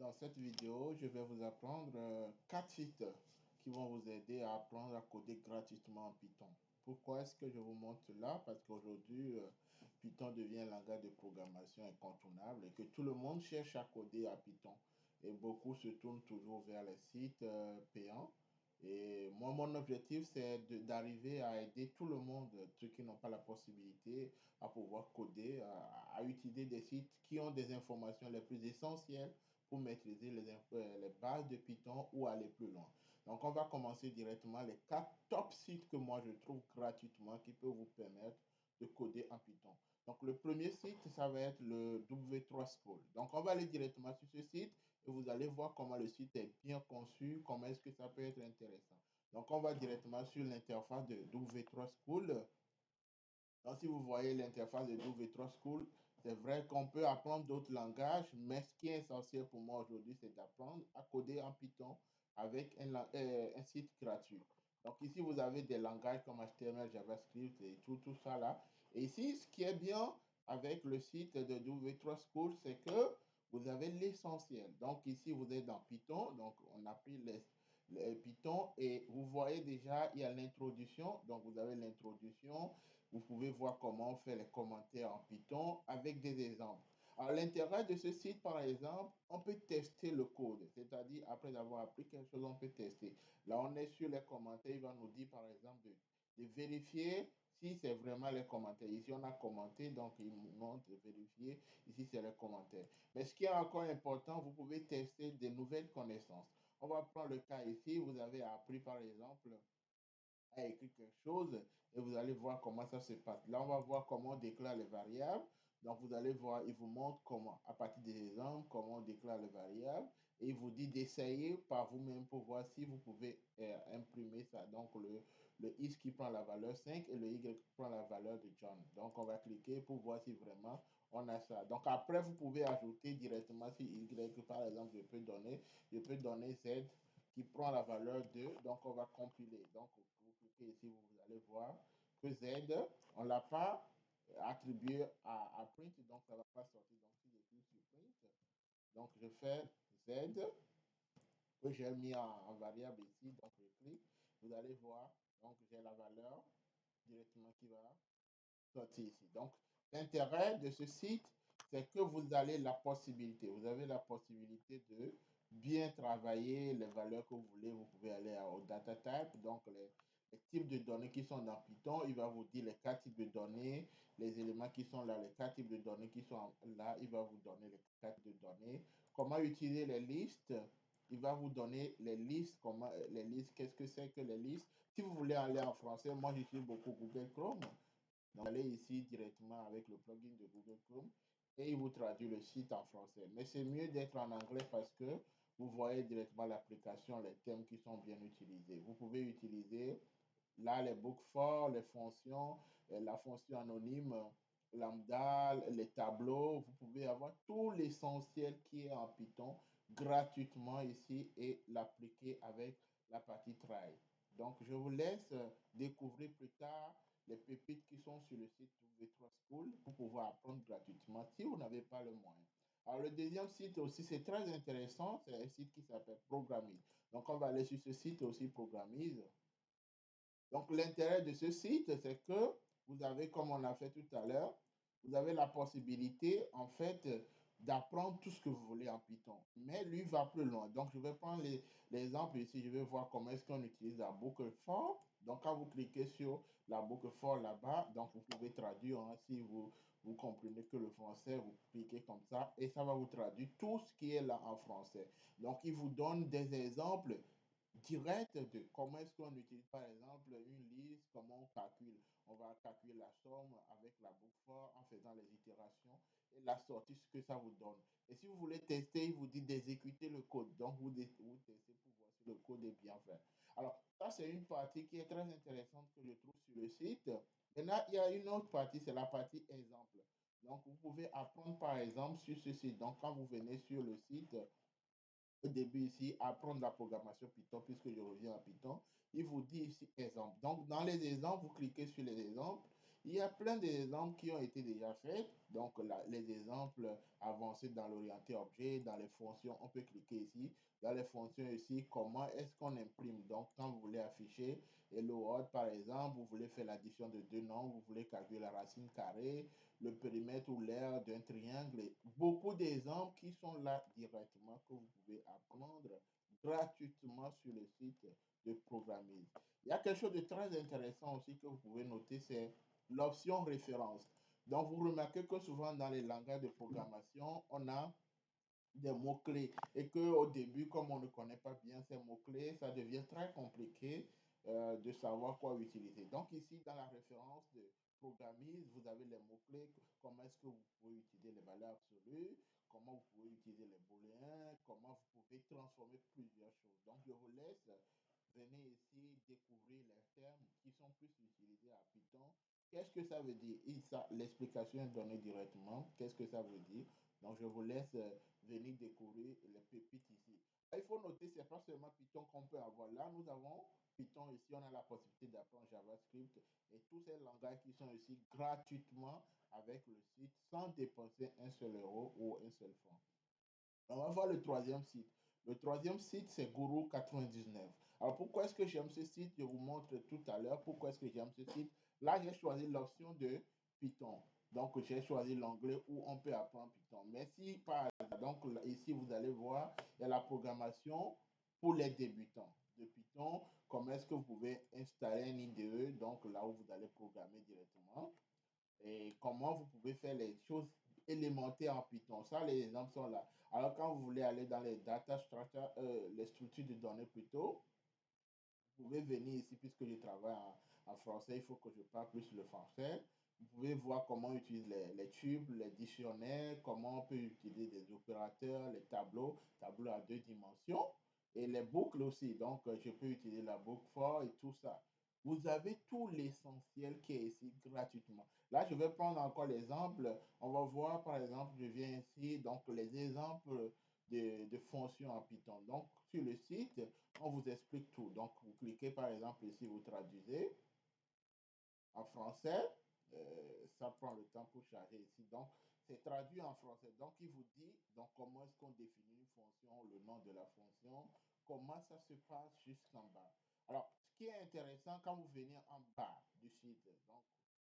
Dans cette vidéo, je vais vous apprendre 4 sites qui vont vous aider à apprendre à coder gratuitement en Python. Pourquoi est-ce que je vous montre cela? Parce qu'aujourd'hui, Python devient un langage de programmation incontournable et que tout le monde cherche à coder à Python. Et beaucoup se tournent toujours vers les sites payants. Et moi, mon objectif, c'est d'arriver à aider tout le monde, ceux qui n'ont pas la possibilité, à pouvoir coder, à utiliser des sites qui ont des informations les plus essentielles pour maîtriser les bases de Python ou aller plus loin. Donc, on va commencer directement les 4 top sites que moi je trouve gratuitement qui peuvent vous permettre de coder en Python. Donc, le premier site, ça va être le W3 School. Donc, on va aller directement sur ce site et vous allez voir comment le site est bien conçu, comment est-ce que ça peut être intéressant. Donc, on va directement sur l'interface de W3 School. Donc, si vous voyez l'interface de W3 School, c'est vrai qu'on peut apprendre d'autres langages, mais ce qui est essentiel pour moi aujourd'hui, c'est d'apprendre à coder en Python avec un site gratuit. Donc ici, vous avez des langages comme HTML, JavaScript et tout ça là. Et ici, ce qui est bien avec le site de W3 School, c'est que vous avez l'essentiel. Donc ici, vous êtes dans Python. Donc on a pris les Python et vous voyez déjà, il y a l'introduction. Donc vous avez l'introduction. Vous pouvez voir comment on fait les commentaires en Python avec des exemples. À l'intérieur de ce site, par exemple, on peut tester le code. C'est-à-dire, après avoir appris quelque chose, on peut tester. Là, on est sur les commentaires. Il va nous dire, par exemple, de vérifier si c'est vraiment les commentaires. Ici, on a commenté, donc il nous montre de vérifier. Ici, c'est les commentaires. Mais ce qui est encore important, vous pouvez tester des nouvelles connaissances. On va prendre le cas ici. Vous avez appris, par exemple, à écrire quelque chose et vous allez voir comment ça se passe. Là, on va voir comment on déclare les variables. Donc, vous allez voir, il vous montre comment, à partir des exemples, comment on déclare les variables. Et il vous dit d'essayer par vous-même pour voir si vous pouvez imprimer ça. Donc, le X qui prend la valeur 5 et le Y qui prend la valeur de John. Donc, on va cliquer pour voir si vraiment on a ça. Donc, après, vous pouvez ajouter directement si Y, par exemple, je peux donner Z qui prend la valeur 2. Donc, on va compiler. Donc, vous cliquez ici, vous allez voir que Z, on ne l'a pas attribué à print, donc ça ne va pas sortir. Donc, si je clique sur print, donc je fais Z, que j'ai mis en variable ici, donc je clique, vous allez voir, donc j'ai la valeur directement qui va sortir ici. Donc, l'intérêt de ce site, c'est que vous avez la possibilité, de bien travailler les valeurs que vous voulez. Vous pouvez aller au data type, donc les types de données qui sont dans Python. Il va vous dire les 4 types de données, les éléments qui sont là, les 4 types de données qui sont là. Il va vous donner les 4 types de données. Comment utiliser les listes? Il va vous donner les listes. Comment les listes? Qu'est-ce que c'est que les listes? Si vous voulez aller en français, moi j'utilise beaucoup Google Chrome. Donc, allez ici directement avec le plugin de Google Chrome et il vous traduit le site en français. Mais c'est mieux d'être en anglais parce que vous voyez directement l'application, les thèmes qui sont bien utilisés. Vous pouvez utiliser là les book for, les fonctions, la fonction anonyme, lambda, les tableaux. Vous pouvez avoir tout l'essentiel qui est en Python gratuitement ici et l'appliquer avec la partie try. Donc, je vous laisse découvrir plus tard les pépites qui sont sur le site W3 School pour pouvoir apprendre gratuitement si vous n'avez pas le moyen. Alors, le deuxième site aussi, c'est très intéressant. C'est un site qui s'appelle Programmise. Donc, on va aller sur ce site aussi, Programmise. Donc, l'intérêt de ce site, c'est que vous avez, comme on a fait tout à l'heure, vous avez la possibilité, en fait, d'apprendre tout ce que vous voulez en Python. Mais lui va plus loin. Donc, je vais prendre l'exemple ici. Je vais voir comment est-ce qu'on utilise la boucle for. Donc, quand vous cliquez sur la boucle for là-bas, donc vous pouvez traduire. Hein, si vous comprenez que le français, vous cliquez comme ça et ça va vous traduire tout ce qui est là en français. Donc, il vous donne des exemples direct de comment est-ce qu'on utilise par exemple une liste, comment on calcule. On va calculer la somme avec la boucle for en faisant les itérations et la sortie, ce que ça vous donne. Et si vous voulez tester, il vous dit d'exécuter le code. Donc, vous testez pour voir si le code est bien fait. Alors, ça, c'est une partie qui est très intéressante que je trouve sur le site. Maintenant, il y a une autre partie, c'est la partie exemple. Donc, vous pouvez apprendre par exemple sur ce site. Donc, quand vous venez sur le site, au début ici, apprendre la programmation Python, puisque je reviens à Python, il vous dit ici exemple. Donc, dans les exemples, vous cliquez sur les exemples Il y a plein d'exemples qui ont été déjà faits. Donc, les exemples avancés dans l'orienté objet, dans les fonctions, on peut cliquer ici. Dans les fonctions ici, comment est-ce qu'on imprime? Donc, quand vous voulez afficher Hello World, par exemple, vous voulez faire l'addition de deux nombres, vous voulez calculer la racine carrée, le périmètre ou l'aire d'un triangle. Beaucoup d'exemples qui sont là directement que vous pouvez apprendre gratuitement sur le site de Programming. Il y a quelque chose de très intéressant aussi que vous pouvez noter, c'est l'option référence. Donc, vous remarquez que souvent dans les langages de programmation, on a des mots-clés et qu'au début, comme on ne connaît pas bien ces mots-clés, ça devient très compliqué de savoir quoi utiliser. Donc, ici, dans la référence de Programming, vous avez les mots-clés, comment est-ce que vous pouvez utiliser les valeurs absolues, comment vous pouvez utiliser les booléens, comment vous pouvez transformer plusieurs choses. Donc, je vous laisse venez ici découvrir les termes qui sont plus utilisés à Python. Qu'est-ce que ça veut dire? L'explication est donnée directement. Qu'est-ce que ça veut dire? Donc, je vous laisse venir découvrir les pépites ici. Il faut noter, ce n'est pas seulement Python qu'on peut avoir. Là, nous avons Python ici, on a la possibilité d'apprendre JavaScript et tous ces langages qui sont ici gratuitement avec le site sans dépenser un seul euro ou un seul franc. On va voir le troisième site. Le troisième site, c'est Guru 99. Alors, pourquoi est-ce que j'aime ce site? Je vous montre tout à l'heure pourquoi est-ce que j'aime ce site. Là, j'ai choisi l'option de Python. Donc, j'ai choisi l'anglais où on peut apprendre Python. Mais si, par exemple, donc ici, vous allez voir, il y a la programmation pour les débutants de Python. Comment est-ce que vous pouvez installer un IDE, donc là où vous allez programmer directement et comment vous pouvez faire les choses élémentaires en Python. Ça, les exemples sont là. Alors, quand vous voulez aller dans les data structures, les structures de données plutôt, vous pouvez venir ici puisque je travaille en français, il faut que je parle plus le français. Vous pouvez voir comment on utilise les tubes, les dictionnaires, comment on peut utiliser des opérateurs, les tableaux, tableaux à deux dimensions et les boucles aussi. Donc, je peux utiliser la boucle for et tout ça. Vous avez tout l'essentiel qui est ici gratuitement. Là, je vais prendre encore l'exemple. On va voir, par exemple, je viens ici, donc les exemples de fonctions en Python. Donc, sur le site, on vous explique tout. Donc, vous cliquez par exemple ici, vous traduisez en français. Ça prend le temps pour charger ici. Donc, c'est traduit en français. Donc, il vous dit donc, comment est-ce qu'on définit une fonction, le nom de la fonction, comment ça se passe jusqu'en bas. Alors, ce qui est intéressant quand vous venez en bas du site, donc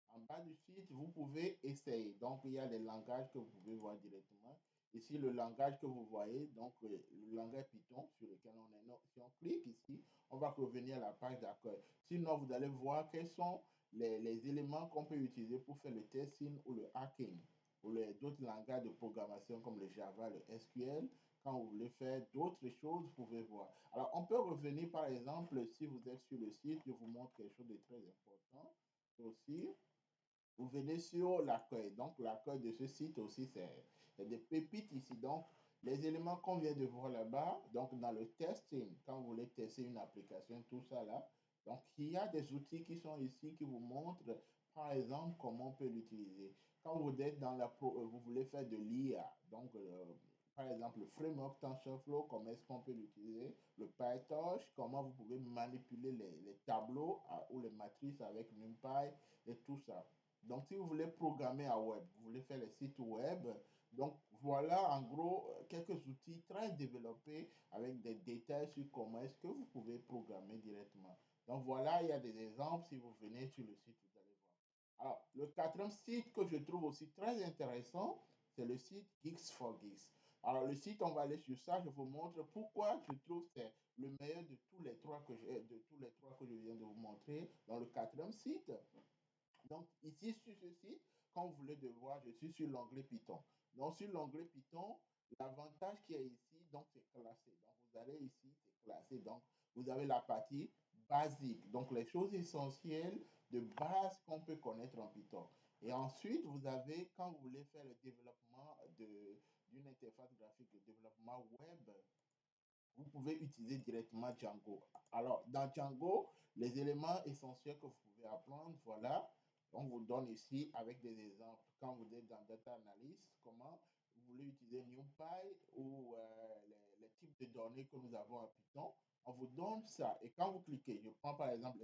en bas du site, vous pouvez essayer. Donc, il y a des langages que vous pouvez voir directement. Ici, le langage que vous voyez, donc le langage Python sur lequel on est. Si on clique ici, on va revenir à la page d'accueil. Sinon, vous allez voir quels sont les éléments qu'on peut utiliser pour faire le testing ou le hacking, ou d'autres langages de programmation comme le Java, le SQL. Quand vous voulez faire d'autres choses, vous pouvez voir. Alors, on peut revenir, par exemple, si vous êtes sur le site, je vous montre quelque chose de très important aussi. Vous venez sur l'accueil. Donc, l'accueil de ce site aussi, c'est des pépites ici. Donc, les éléments qu'on vient de voir là-bas, donc dans le testing, quand vous voulez tester une application, tout ça là, donc il y a des outils qui sont ici qui vous montrent, par exemple, comment on peut l'utiliser. Quand vous êtes dans vous voulez faire de l'IA, donc par exemple le framework TensorFlow, comment est-ce qu'on peut l'utiliser, le PyTorch, comment vous pouvez manipuler les tableaux ou les matrices avec NumPy et tout ça. Donc, si vous voulez programmer à web, vous voulez faire les sites web, donc voilà en gros quelques outils très développés avec des détails sur comment est-ce que vous pouvez programmer directement. Donc voilà, il y a des exemples. Si vous venez sur le site, vous allez voir. Alors, le quatrième site que je trouve aussi très intéressant, c'est le site Geeks4Geeks. Alors, le site, on va aller sur ça. Je vous montre pourquoi je trouve que c'est le meilleur de tous les trois que je viens de vous montrer dans le quatrième site. Donc, ici, sur ce site, quand vous voulez de voir, je suis sur l'onglet Python. Donc, sur l'onglet Python, l'avantage qui est ici, donc, c'est classé. Donc, vous allez ici, c'est classé. Donc, vous avez la partie basique. Donc, les choses essentielles de base qu'on peut connaître en Python. Et ensuite, vous avez, quand vous voulez faire le développement d'une interface graphique, le développement web, vous pouvez utiliser directement Django. Alors, dans Django, les éléments essentiels que vous pouvez apprendre, voilà, on vous donne ici avec des exemples. Quand vous êtes dans Data Analyst, comment vous voulez utiliser NumPy ou les types de données que nous avons en Python, on vous donne ça. Et quand vous cliquez, je prends par exemple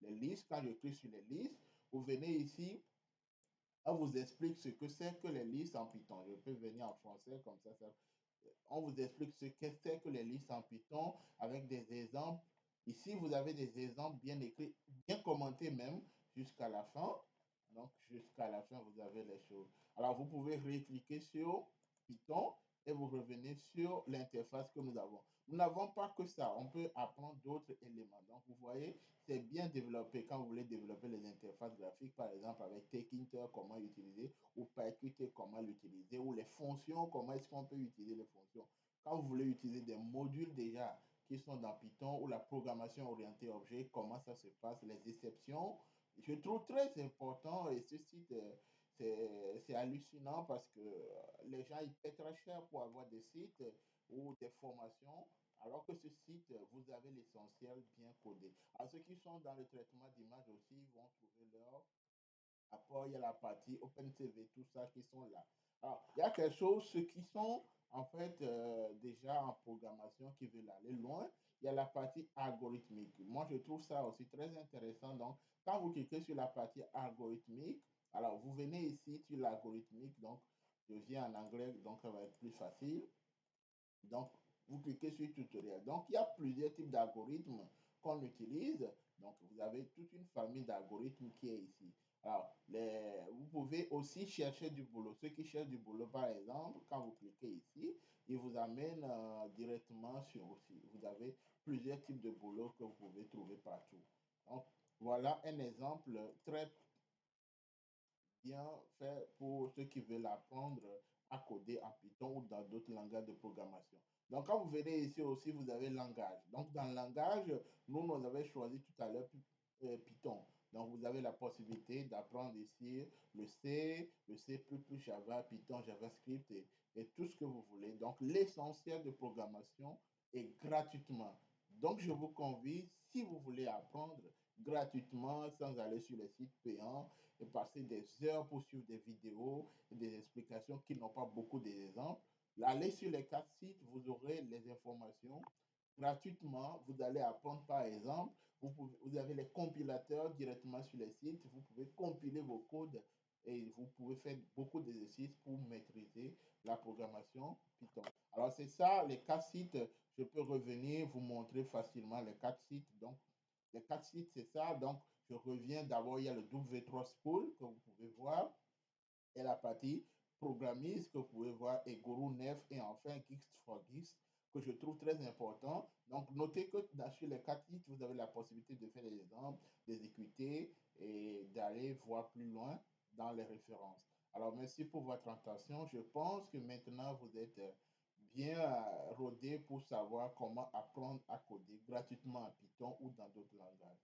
les listes, quand je clique sur les listes, vous venez ici, on vous explique ce que c'est que les listes en Python. Je peux venir en français comme ça. On vous explique ce que c'est que les listes en Python avec des exemples. Ici, vous avez des exemples bien écrits, bien commentés même jusqu'à la fin. Donc, jusqu'à la fin, vous avez les choses. Alors, vous pouvez cliquer sur Python et vous revenez sur l'interface que nous avons. Nous n'avons pas que ça, on peut apprendre d'autres éléments. Donc, vous voyez, c'est bien développé quand vous voulez développer les interfaces graphiques, par exemple avec Tkinter, comment utiliser, ou PyQt, comment l'utiliser, ou les fonctions, comment est-ce qu'on peut utiliser les fonctions. Quand vous voulez utiliser des modules déjà qui sont dans Python, ou la programmation orientée objet, comment ça se passe, les exceptions, je trouve très important et ce site, c'est hallucinant parce que les gens ils paient très cher pour avoir des sites ou des formations, alors que ce site, vous avez l'essentiel bien codé. Alors, ceux qui sont dans le traitement d'image aussi vont trouver leur apport. Il y a la partie OpenCV, tout ça qui sont là. Alors, il y a quelque chose, ceux qui sont en fait déjà en programmation qui veulent aller loin, il y a la partie algorithmique. Moi, je trouve ça aussi très intéressant. Donc, quand vous cliquez sur la partie algorithmique, alors vous venez ici sur l'algorithmique, donc je viens en anglais, donc ça va être plus facile. Donc, vous cliquez sur tutoriel. Donc, il y a plusieurs types d'algorithmes qu'on utilise. Donc, vous avez toute une famille d'algorithmes qui est ici. Alors, vous pouvez aussi chercher du boulot. Ceux qui cherchent du boulot, par exemple, quand vous cliquez ici, il vous amène directement sur aussi. Vous avez plusieurs types de boulot que vous pouvez trouver partout. Donc, voilà un exemple très bien fait pour ceux qui veulent apprendre à coder en Python ou dans d'autres langages de programmation. Donc, quand vous venez ici aussi, vous avez le langage. Donc, dans le langage, nous avons choisi tout à l'heure Python. Donc, vous avez la possibilité d'apprendre ici le C++, Java, Python, JavaScript et tout ce que vous voulez. Donc, l'essentiel de programmation est gratuitement. Donc, je vous convie, si vous voulez apprendre gratuitement, sans aller sur les sites payants, et passer des heures pour suivre des vidéos et des explications qui n'ont pas beaucoup d'exemples. Allez sur les 4 sites, vous aurez les informations gratuitement. Vous allez apprendre par exemple, vous avez les compilateurs directement sur les sites. Vous pouvez compiler vos codes et vous pouvez faire beaucoup d'exercices pour maîtriser la programmation Python. Alors c'est ça, les 4 sites. Je peux revenir vous montrer facilement les 4 sites. Donc les 4 sites, c'est ça. Donc je reviens d'abord, il y a le W3 School que vous pouvez voir et la partie programmiste que vous pouvez voir et Guru 9 et enfin Geeks for Geeks que je trouve très important. Donc, notez que sur les 4 sites, vous avez la possibilité de faire des exemples, d'exécuter et d'aller voir plus loin dans les références. Alors, merci pour votre attention. Je pense que maintenant, vous êtes bien rodé pour savoir comment apprendre à coder gratuitement en Python ou dans d'autres langages.